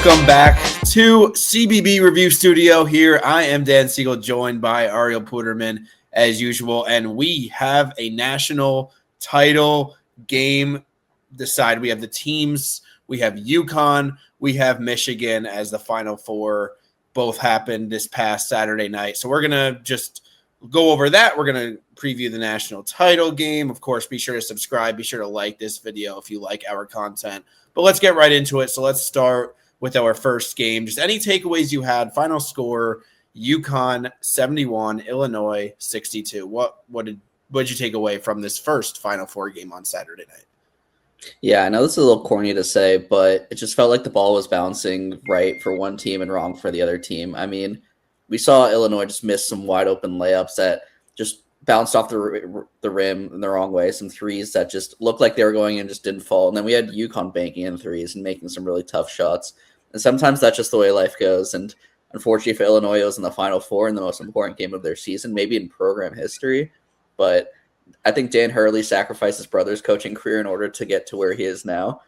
Welcome back to CBB Review Studio. Here I am Dan Siegel, joined by Ariel Puderman as usual, and we have a national title game decided. We have the teams, we have UConn, we have Michigan as the Final Four. Both happened this past Saturday night. So we're going to just go over that. We're going to preview the national title game. Of course, be sure to subscribe. Be sure to like this video if you like our content. But let's get right into it. So let's start with our first game. Just any takeaways you had. Final score, UConn 71, Illinois 62. What did you take away from this first Final Four game on Saturday night? Yeah, I know this is a little corny to say, but it just felt like the ball was bouncing right for one team and wrong for the other team. I mean, we saw Illinois just miss some wide open layups that just bounced off the rim in the wrong way, some threes that just looked like they were going in and just didn't fall. And then we had UConn banking in threes and making some really tough shots. And sometimes that's just the way life goes. And unfortunately for Illinois, it was in the Final Four in the most important game of their season, maybe in program history. But I think Dan Hurley sacrificed his brother's coaching career in order to get to where he is now.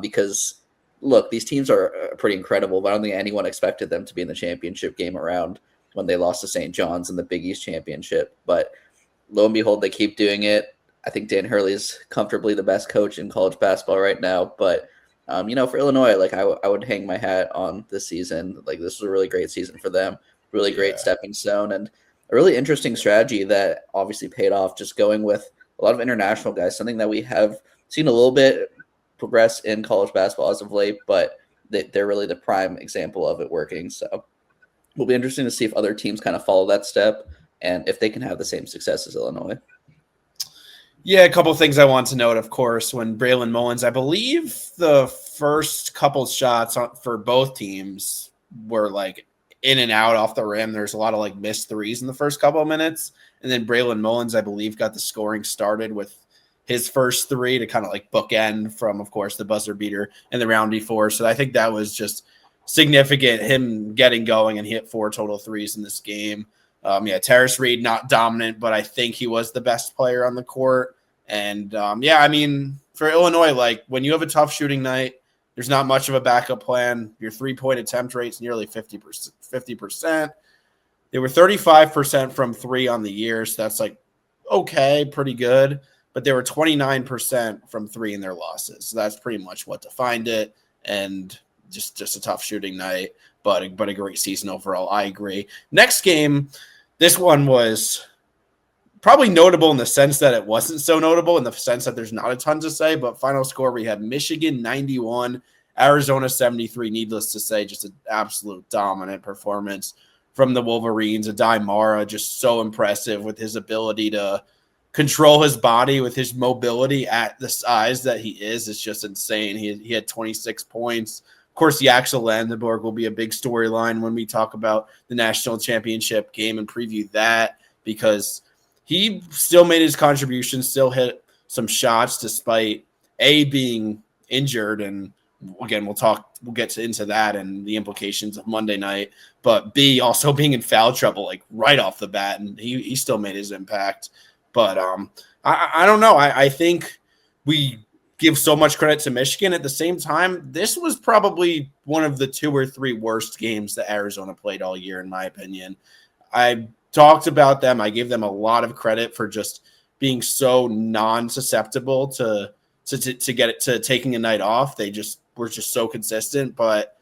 Because, look, these teams are pretty incredible, but I don't think anyone expected them to be in the championship game around when they lost to St. John's in the Big East championship. But lo and behold, they keep doing it. I think Dan Hurley is comfortably the best coach in college basketball right now. But, for Illinois, I would hang my hat on this season. This was a really great season for them, really great stepping stone, and a really interesting strategy that obviously paid off, just going with a lot of international guys, something that we have seen a little bit progress in college basketball as of late, but they're really the prime example of it working. So it'll be interesting to see if other teams kind of follow that step and if they can have the same success as Illinois. Yeah, a couple of things I want to note, of course, when Braylon Mullins, I believe the first couple shots for both teams were in and out off the rim. There's a lot of missed threes in the first couple of minutes. And then Braylon Mullins, I believe, got the scoring started with his first three to kind of bookend from, of course, the buzzer beater and the round before. So I think that was just significant, him getting going, and he hit 4 total threes in this game. Terrace Reed, not dominant, but I think he was the best player on the court. And, for Illinois, when you have a tough shooting night, there's not much of a backup plan. Your three-point attempt rate's nearly 50%. They were 35% from three on the year, so that's okay, pretty good. But they were 29% from three in their losses. So that's pretty much what defined it. And just a tough shooting night, but a great season overall. I agree. Next game, this one was probably notable in the sense that it wasn't so notable in the sense that there's not a ton to say, but final score, we had Michigan 91, Arizona 73. Needless to say, just an absolute dominant performance from the Wolverines. Adai Mara, just so impressive with his ability to control his body with his mobility at the size that he is. It's just insane. He had 26 points. Of course, Axel Landenborg will be a big storyline when we talk about the national championship game and preview that, because he still made his contribution, still hit some shots despite being injured. And again, we'll get into that and the implications of Monday night, but B, also being in foul trouble, right off the bat. And he still made his impact. But I don't know. I think we give so much credit to Michigan. At the same time, this was probably one of the 2 or 3 worst games that Arizona played all year, in my opinion. I talked about them. I gave them a lot of credit for just being so non-susceptible to get it to taking a night off. They just were just so consistent, but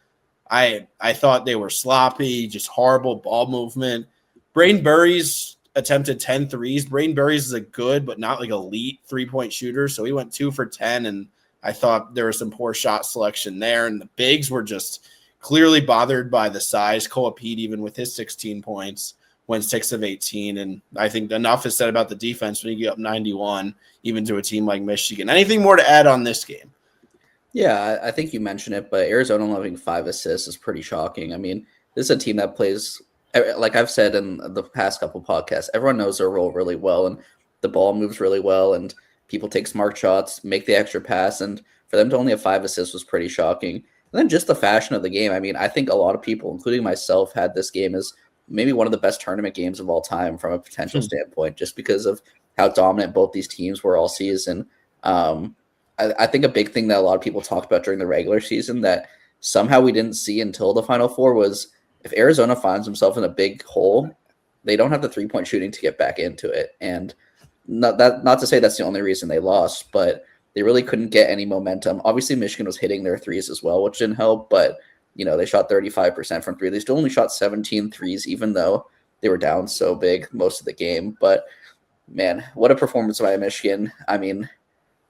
I thought they were sloppy, just horrible ball movement. Braden Burries attempted 10 threes. Braden Burries is a good but not elite 3-point shooter, so he went 2 for 10, and I thought there was some poor shot selection there. And the bigs were just clearly bothered by the size. Koa Pete, even with his 16 points, went 6 of 18. And I think enough is said about the defense when you get up 91, even to a team like Michigan. Anything more to add on this game? Yeah, I think you mentioned it, but Arizona having 5 assists is pretty shocking. I mean, this is a team that plays, like I've said in the past couple podcasts, everyone knows their role really well, and the ball moves really well, and people take smart shots, make the extra pass, and for them to only have 5 assists was pretty shocking. And then just the fashion of the game. I mean, I think a lot of people, including myself, had this game as maybe one of the best tournament games of all time from a potential standpoint, just because of how dominant both these teams were all season. I think a big thing that a lot of people talked about during the regular season that somehow we didn't see until the Final Four was if Arizona finds himself in a big hole, they don't have the 3-point shooting to get back into it. And not to say that's the only reason they lost, but they really couldn't get any momentum. Obviously, Michigan was hitting their threes as well, which didn't help, but they shot 35% from three. They still only shot 17 threes, even though they were down so big most of the game. But man, what a performance by Michigan. I mean,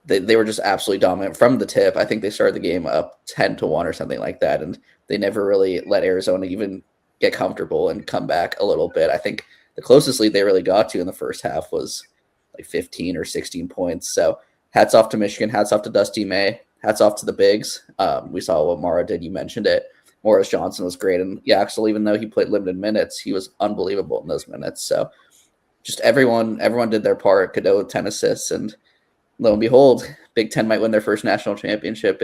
they were just absolutely dominant from the tip. I think they started the game up 10-1 or something like that, and they never really let Arizona even get comfortable and come back a little bit. I think the closest lead they really got to in the first half was like 15 or 16 points. So hats off to Michigan, hats off to Dusty May, hats off to the bigs. We saw what Mara did. You mentioned it. Morris Johnson was great. And yeah, actually, even though he played limited minutes, he was unbelievable in those minutes. So just everyone did their part. Cadeau with 10 assists, and lo and behold, Big Ten might win their first national championship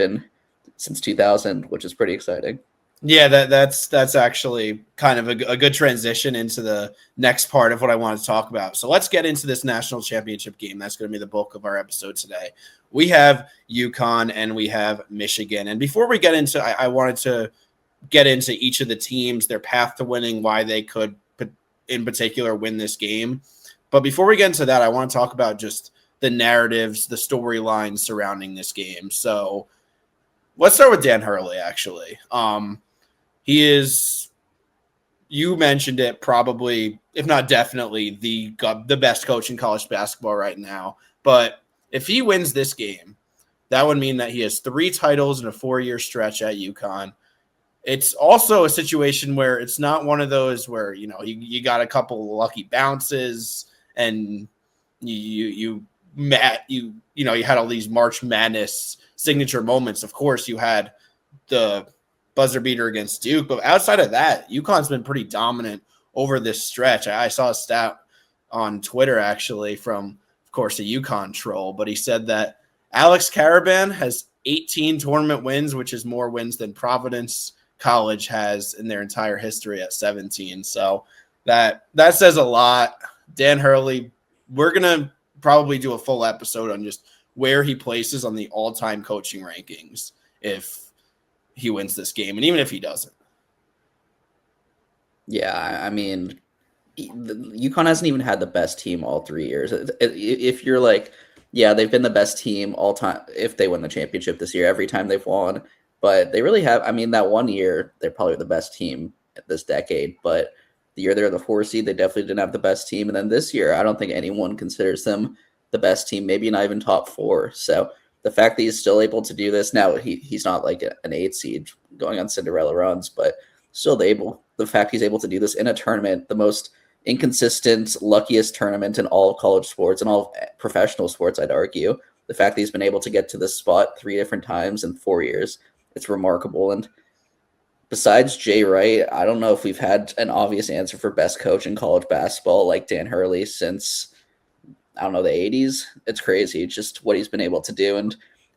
since 2000, which is pretty exciting. Yeah, that's actually kind of a good transition into the next part of what I want to talk about. So let's get into this national championship game. That's going to be the bulk of our episode today. We have UConn and we have Michigan. And before we get into, I wanted to get into each of the teams, their path to winning, why they could in particular win this game. But before we get into that, I want to talk about just the narratives, the storylines surrounding this game. So let's start with Dan Hurley, actually. He is, you mentioned it, probably, if not definitely, the best coach in college basketball right now. But if he wins this game, that would mean that he has 3 titles in a 4-year stretch at UConn. It's also a situation where it's not one of those where, you got a couple lucky bounces and you had all these March Madness signature moments. Of course, you had the buzzer beater against Duke, but outside of that, UConn's been pretty dominant over this stretch. I saw a stat on Twitter, actually, from, of course, a UConn troll, but he said that Alex Caravan has 18 tournament wins, which is more wins than Providence College has in their entire history at 17. So that says a lot. Dan Hurley, we're going to probably do a full episode on just where he places on the all-time coaching rankings if he wins this game, and even if he doesn't. Yeah, I mean, UConn hasn't even had the best team all 3 years. If you're like, yeah, they've been the best team all time if they win the championship this year, every time they've won. But they really have, I mean, that 1 year, they're probably the best team this decade. But the year they're the 4 seed, they definitely didn't have the best team. And then this year, I don't think anyone considers them the best team, maybe not even top 4. So the fact that he's still able to do this now, he's not like an 8 seed going on Cinderella runs, but still the fact he's able to do this in a tournament, the most inconsistent, luckiest tournament in all of college sports and all of professional sports, I'd argue. The fact that he's been able to get to this spot 3 different times in 4 years, it's remarkable. And besides Jay Wright, I don't know if we've had an obvious answer for best coach in college basketball like Dan Hurley since, I don't know, the 80s. It's crazy just what he's been able to do. And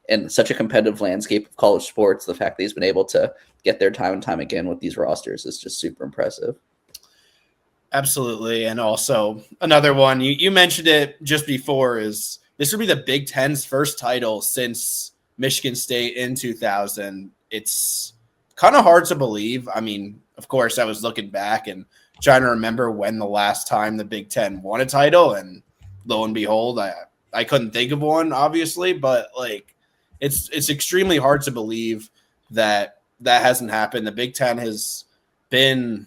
in such a competitive landscape of college sports, the fact that he's been able to get there time and time again with these rosters is just super impressive. Absolutely. And also another one, you mentioned it just before, is this would be the Big Ten's first title since Michigan State in 2000. It's kind of hard to believe. I mean, of course, I was looking back and trying to remember when the last time the Big Ten won a title, and lo and behold, I couldn't think of one, obviously, but like it's extremely hard to believe that hasn't happened. The Big Ten has been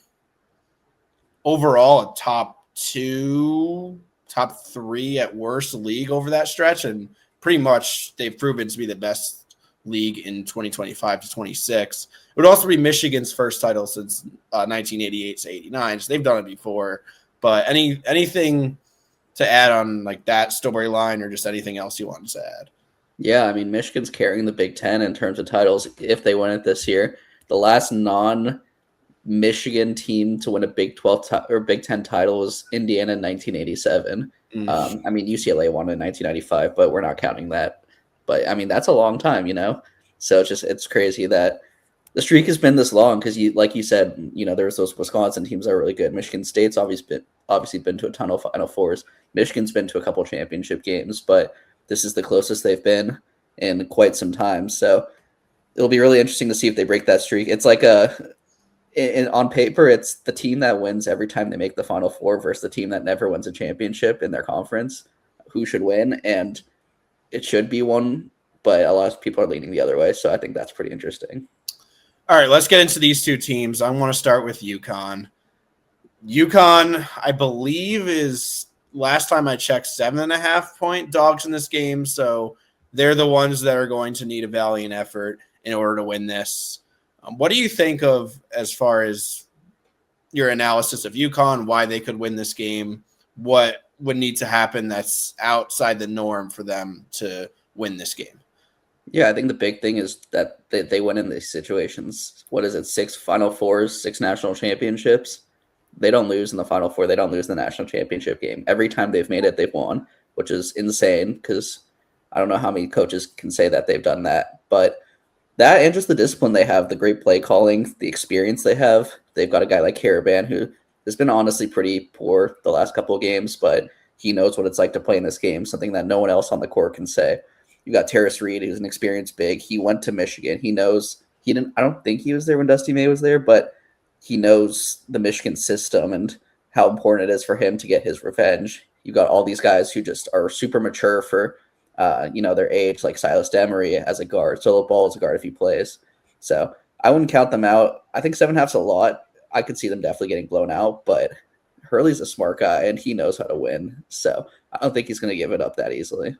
overall a top 2, top 3 at worst league over that stretch, and pretty much they've proven to be the best league in 2025 to 26. It would also be Michigan's first title since 1988 to 89, so they've done it before. But anything to add on like that storyline, or just anything else you wanted to add? Yeah, I mean, Michigan's carrying the Big Ten in terms of titles if they win it this year. The last non-Michigan team to win a Big 12 or Big Ten title was Indiana in 1987. I mean, UCLA won in 1995, but we're not counting that. But I mean, that's a long time, So it's crazy that the streak has been this long because, like you said, there's those Wisconsin teams that are really good. Michigan State's obviously been to a ton of Final Fours. Michigan's been to a couple championship games, but this is the closest they've been in quite some time. So it'll be really interesting to see if they break that streak. It's like on paper, it's the team that wins every time they make the Final Four versus the team that never wins a championship in their conference. Who should win? And it should be one, but a lot of people are leaning the other way. So I think that's pretty interesting. All right, let's get into these two teams. I want to start with UConn. UConn, I believe, is last time I checked 7.5-point dogs in this game. So they're the ones that are going to need a valiant effort in order to win this. What do you think of as far as your analysis of UConn, why they could win this game? What would need to happen that's outside the norm for them to win this game? Yeah, I think the big thing is that they win in these situations. What is it? 6 Final Fours, 6 national championships. They don't lose in the Final Four. They don't lose in the national championship game. Every time they've made it, they've won, which is insane because I don't know how many coaches can say that they've done that. But that and just the discipline they have, the great play calling, the experience they have. They've got a guy like Caravan who has been honestly pretty poor the last couple of games, but he knows what it's like to play in this game, something that no one else on the court can say. You got Terrace Reed, who's an experienced big. He went to Michigan. He knows he didn't. I don't think he was there when Dusty May was there, but he knows the Michigan system and how important it is for him to get his revenge. You got all these guys who just are super mature for, their age, like Silas Demery as a guard, Solo Ball as a guard if he plays. So I wouldn't count them out. I think 7.5's a lot. I could see them definitely getting blown out, but Hurley's a smart guy and he knows how to win. So I don't think he's going to give it up that easily.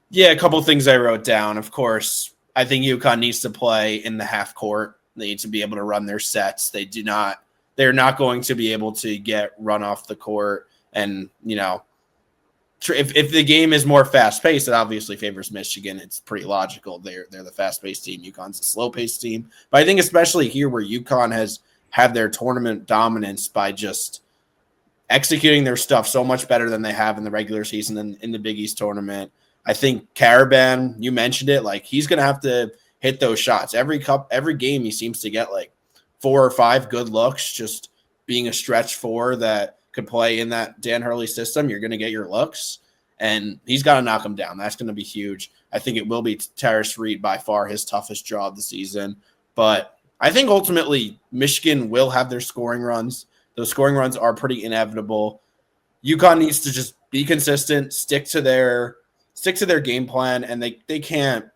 Yeah, a couple things I wrote down. Of course, I think UConn needs to play in the half court. They need to be able to run their sets. They're not going to be able to get run off the court. And, if the game is more fast-paced, it obviously favors Michigan. It's pretty logical. They're the fast-paced team. UConn's a slow-paced team. But I think especially here where UConn has had their tournament dominance by just executing their stuff so much better than they have in the regular season and in the Big East tournament. I think Caravan, you mentioned it, like he's going to have to hit those shots. Every game he seems to get like 4 or 5 good looks, just being a stretch 4 that could play in that Dan Hurley system. You're going to get your looks, and he's got to knock them down. That's going to be huge. I think it will be Terrace Reed by far his toughest job this season. But I think ultimately Michigan will have their scoring runs. Those scoring runs are pretty inevitable. UConn needs to just be consistent, stick to their game plan, and they can't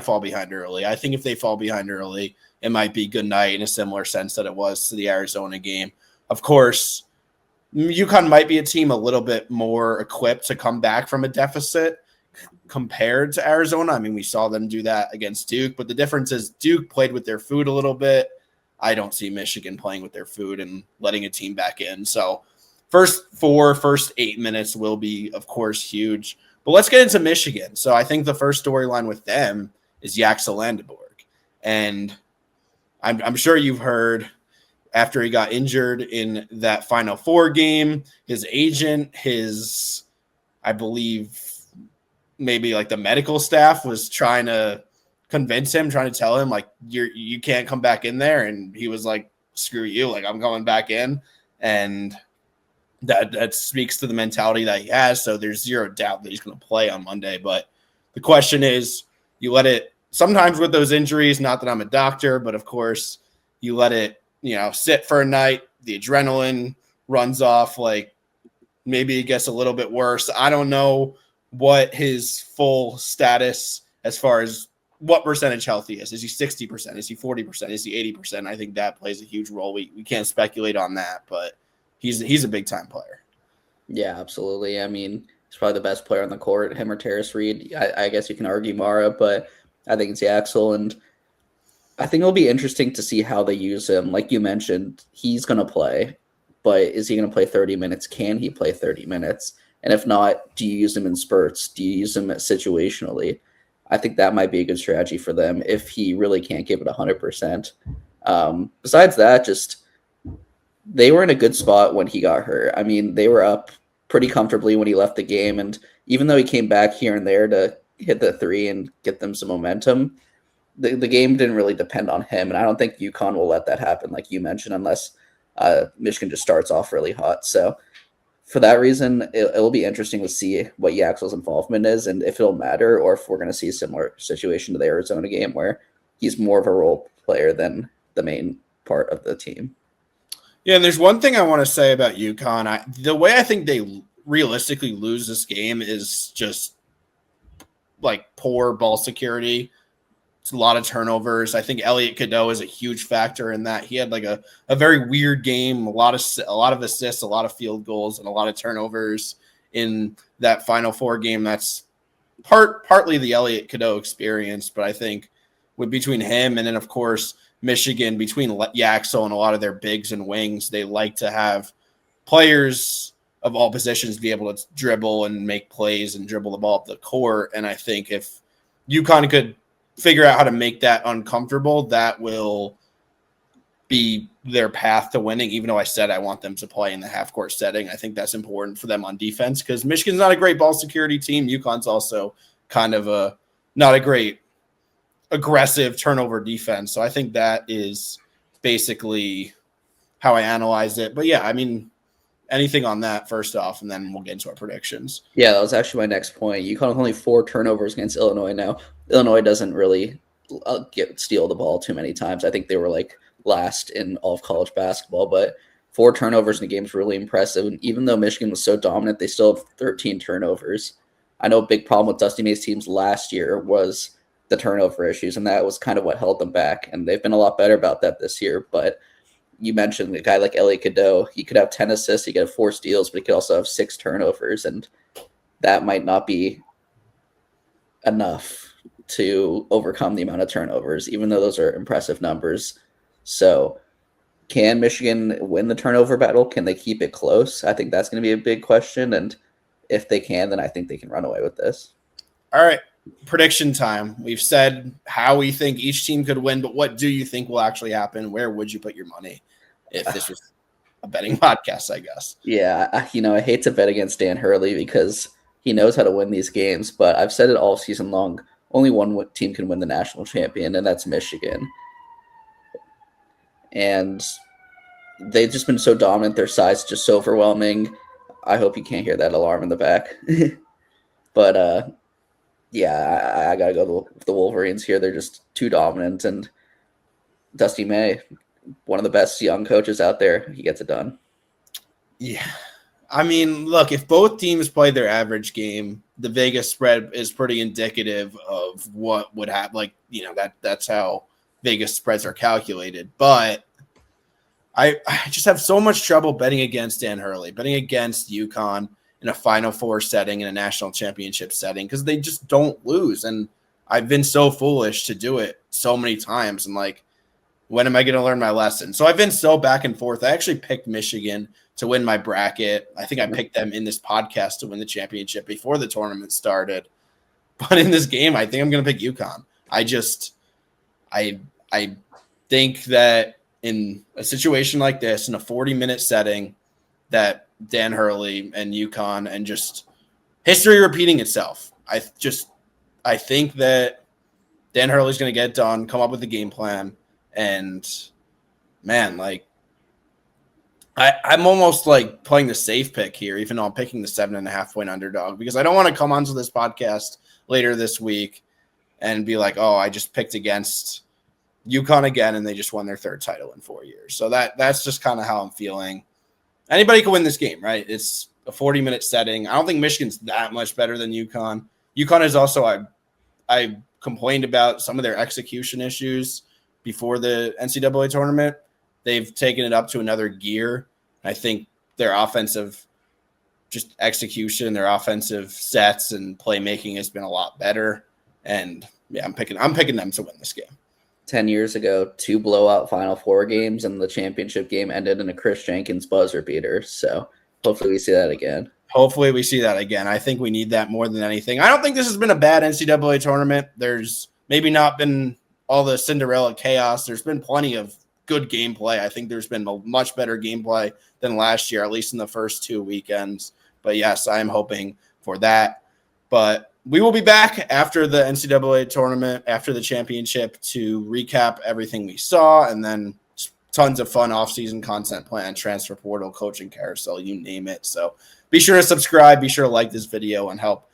fall behind early. I think if they fall behind early, it might be good night in a similar sense that it was to the Arizona game. Of course, UConn might be a team a little bit more equipped to come back from a deficit compared to Arizona. I mean, we saw them do that against Duke, but the difference is Duke played with their food a little bit. I don't see Michigan playing with their food and letting a team back in. So first 8 minutes will be, of course, huge. But let's get into Michigan. So I think the first storyline with them is Yaxel Landeborg. And I'm sure you've heard after he got injured in that Final Four game, his agent, I believe maybe like the medical staff was trying to convince him, trying to tell him like, you can't come back in there. And he was like, screw you. Like I'm going back in. And that speaks to the mentality that he has. So there's zero doubt that he's going to play on Monday. But the question is, you let it sometimes with those injuries, not that I'm a doctor, but of course you let it, sit for a night. The adrenaline runs off. Like maybe it gets a little bit worse. I don't know what his full status as far as what percentage health he is. Is he 60%? Is he 40%? Is he 80%? I think that plays a huge role. We can't speculate on that, but he's a big time player. Yeah, absolutely. I mean, he's probably the best player on the court, him or Terrace Reed. I guess you can argue Mara, but I think it's Yaxel, and I think it'll be interesting to see how they use him. Like you mentioned, he's going to play, but is he going to play 30 minutes? Can he play 30 minutes? And if not, do you use him in spurts? Do you use him situationally? I think that might be a good strategy for them if he really can't give it 100%. Besides that, just they were in a good spot when he got hurt. I mean, they were up pretty comfortably when he left the game, and even though he came back here and there to hit the 3 and get them some momentum, the game didn't really depend on him, and I don't think UConn will let that happen, like you mentioned, unless Michigan just starts off really hot. So for that reason, it'll be interesting to see what Yaxel's involvement is and if it'll matter, or if we're going to see a similar situation to the Arizona game where he's more of a role player than the main part of the team. Yeah, and there's one thing I want to say about UConn. The way I think they realistically lose this game is just like poor ball security. It's a lot of turnovers. I think Elliot Cadeau is a huge factor in that. He had like a very weird game, a lot of assists, a lot of field goals, and a lot of turnovers in that Final Four game. That's partly the Elliot Cadeau experience, but I think between him and then of course Michigan, between Yaxel and a lot of their bigs and wings, they like to have players of all positions be able to dribble and make plays and dribble the ball up the court. And I think if UConn could figure out how to make that uncomfortable, that will be their path to winning, even though I said I want them to play in the half-court setting. I think that's important for them on defense because Michigan's not a great ball security team. UConn's also kind of not a great aggressive turnover defense. So I think that is basically how I analyze it. But yeah, I mean, anything on that first off, and then we'll get into our predictions. Yeah, that was actually my next point. UConn have only 4 turnovers against Illinois now. Illinois doesn't really steal the ball too many times. I think they were like last in all of college basketball, but 4 turnovers in a game is really impressive. And even though Michigan was so dominant, they still have 13 turnovers. I know a big problem with Dusty May's teams last year was the turnover issues, and that was kind of what held them back. And they've been a lot better about that this year. But you mentioned a guy like Elliot Cadeau. He could have 10 assists, he could have 4 steals, but he could also have 6 turnovers, and that might not be enough to overcome the amount of turnovers, even though those are impressive numbers. So can Michigan win the turnover battle? Can they keep it close? I think that's going to be a big question, and if they can, then I think they can run away with this. All right, prediction time. We've said how we think each team could win, but what do you think will actually happen? Where would you put your money if this was a betting podcast, I guess? Yeah, I hate to bet against Dan Hurley because he knows how to win these games, but I've said it all season long. Only one team can win the national champion, and that's Michigan. And they've just been so dominant. Their size is just so overwhelming. I hope you can't hear that alarm in the back. But, yeah, I got to go with the Wolverines here. They're just too dominant. And Dusty May, one of the best young coaches out there, he gets it done. Yeah. I mean, look, if both teams play their average game, the Vegas spread is pretty indicative of what would happen. Like, that's how Vegas spreads are calculated. But I just have so much trouble betting against Dan Hurley, betting against UConn in a Final Four setting, in a national championship setting, because they just don't lose. And I've been so foolish to do it so many times. And like, when am I going to learn my lesson? So I've been so back and forth. I actually picked Michigan to win my bracket. I think I picked them in this podcast to win the championship before the tournament started. But in this game, I think I'm going to pick UConn. I think that in a situation like this, in a 40-minute setting, that Dan Hurley and UConn and just history repeating itself. I think that Dan Hurley's going to get it done, come up with a game plan, and man, like I'm almost like playing the safe pick here, even though I'm picking the 7.5-point underdog, because I don't want to come onto this podcast later this week and be like, oh, I just picked against UConn again, and they just won their 3rd title in 4 years. So that's just kind of how I'm feeling. Anybody can win this game, right? It's a 40-minute setting. I don't think Michigan's that much better than UConn. UConn is also, I complained about some of their execution issues before the NCAA tournament. They've taken it up to another gear. I think their offensive just execution, their offensive sets and playmaking has been a lot better. And yeah, I'm picking them to win this game. 10 years ago, 2 blowout Final Four games, and the championship game ended in a Chris Jenkins buzzer beater. So hopefully we see that again. Hopefully we see that again. I think we need that more than anything. I don't think this has been a bad NCAA tournament. There's maybe not been all the Cinderella chaos. There's been plenty of good gameplay. I think there's been a much better gameplay than last year, at least in the first 2 weekends. But yes, I'm hoping for that. But we will be back after the NCAA tournament, after the championship, to recap everything we saw, and then tons of fun off-season content planned, transfer portal, coaching carousel, you name it. So be sure to subscribe, be sure to like this video, and help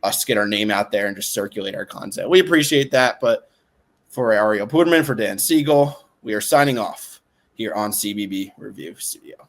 us get our name out there and just circulate our content. We appreciate that. But For Ariel Puderman, for Dan Siegel, we are signing off here on CBB Review Studio.